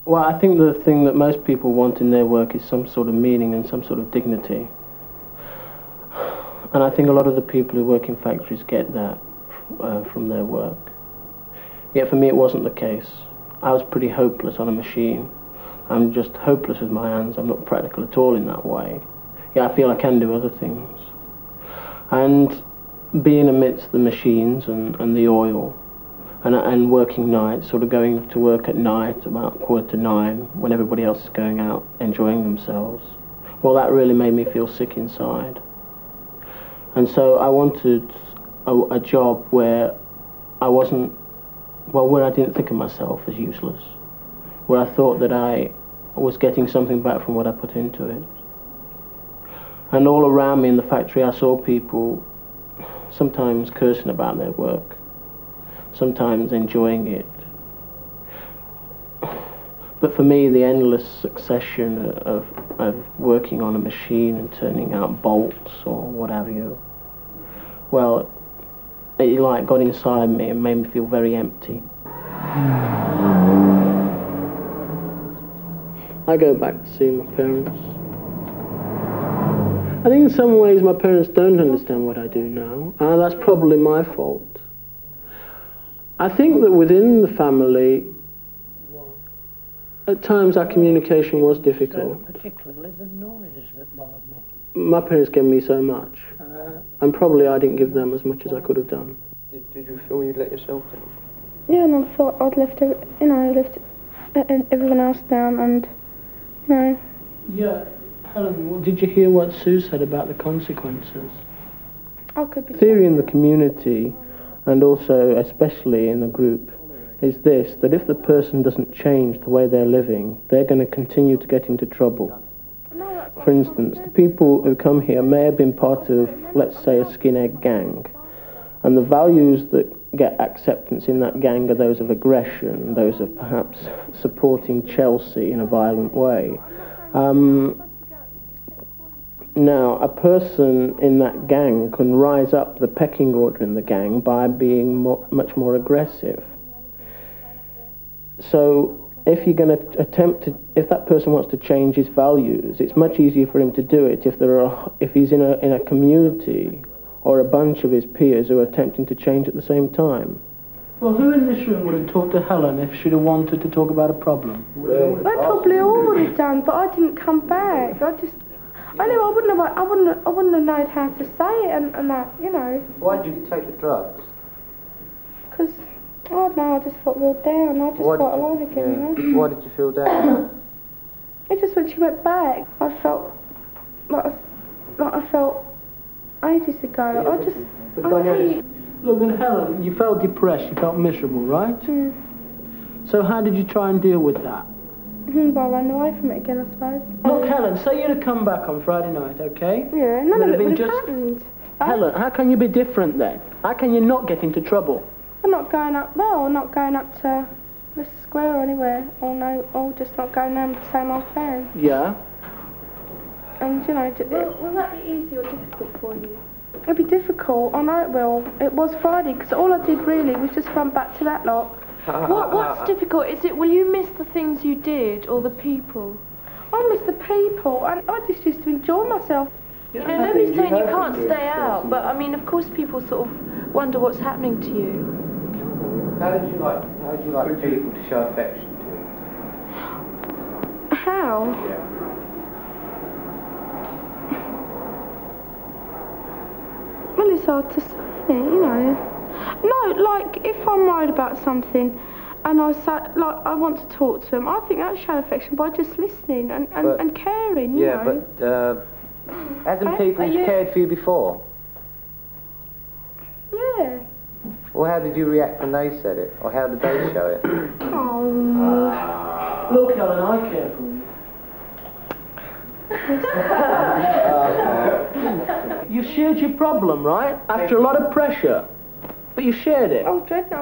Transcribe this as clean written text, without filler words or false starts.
Well, I think the thing that most people want in their work is some sort of meaning and some sort of dignity. And I think a lot of the people who work in factories get that from their work. Yet for me it wasn't the case. I was pretty hopeless on a machine. I'm just hopeless with my hands. I'm not practical at all in that way. Yeah, I feel I can do other things. And being amidst the machines and the oil, and working nights, sort of going to work at night about 9:15 when everybody else is going out enjoying themselves, well, that really made me feel sick inside. And so I wanted a job where I wasn't, well, where I didn't think of myself as useless, where I thought that I was getting something back from what I put into it. And all around me in the factory I saw people sometimes cursing about their work, sometimes enjoying it. But for me, the endless succession of working on a machine and turning out bolts or what have you, well, it like got inside me and made me feel very empty. I go back to see my parents. I think in some ways my parents don't understand what I do now, and that's probably my fault. I think that within the family, at times our communication was difficult. Particularly the noise that bothered me. My parents gave me so much, and probably I didn't give them as much as I could have done. Did you feel you'd let yourself down? Yeah, and I thought I'd left everyone else down, and Yeah, Helen, did you hear what Sue said about the consequences? I could be. Theory in the community, and also especially in the group, is this, that if the person doesn't change the way they're living, they're going to continue to get into trouble. For instance, the people who come here may have been part of, let's say, a skinhead gang, and the values that get acceptance in that gang are those of aggression, those of perhaps supporting Chelsea in a violent way. Now, a person in that gang can rise up the pecking order in the gang by being much more aggressive. So, if you're going to attempt to, if that person wants to change his values, it's much easier for him to do it if he's in a community or a bunch of his peers who are attempting to change at the same time. Well, who in this room would have talked to Helen if she'd have wanted to talk about a problem? They probably all would have done, but I didn't come back. I knew I wouldn't have known how to say it and that, you know. Why did you take the drugs? Because, I don't know, I just felt real down. I just felt alone again, you know. Why did you feel down? It just when she went back, I felt like I felt ages ago. Look, and Helen, you felt depressed, you felt miserable, right? Mm. So how did you try and deal with that? Well, I ran away from it again, I suppose. Look, Helen, say you'd have come back on Friday night, okay? Yeah, none of it would have happened. Helen, how can you be different then? How can you not get into trouble? I'm not going up to Mr. Square or anywhere, or just not going down with the same old fan. Yeah. And, you know... Will that be easy or difficult for you? It'll be difficult, I know it will. It was Friday, because all I did really was just run back to that lot. What's difficult? Is it, will you miss the things you did, or the people? I miss the people, and I just used to enjoy myself. You know, nobody's saying you can't stay out, but I mean, of course people sort of wonder what's happening to you. How would you like people to show affection to you? How? Yeah. Well, it's hard to say, you know. No, like, if I'm worried about something and I want to talk to them, I think that's showing affection by just listening and caring, you know. Yeah, but hasn't people cared for you before? Yeah. Well, how did you react when they said it? Or how did they show it? Oh. Look, Helen, I care for you. You shared your problem, right? After a lot of pressure. But you shared it. Oh, dread now.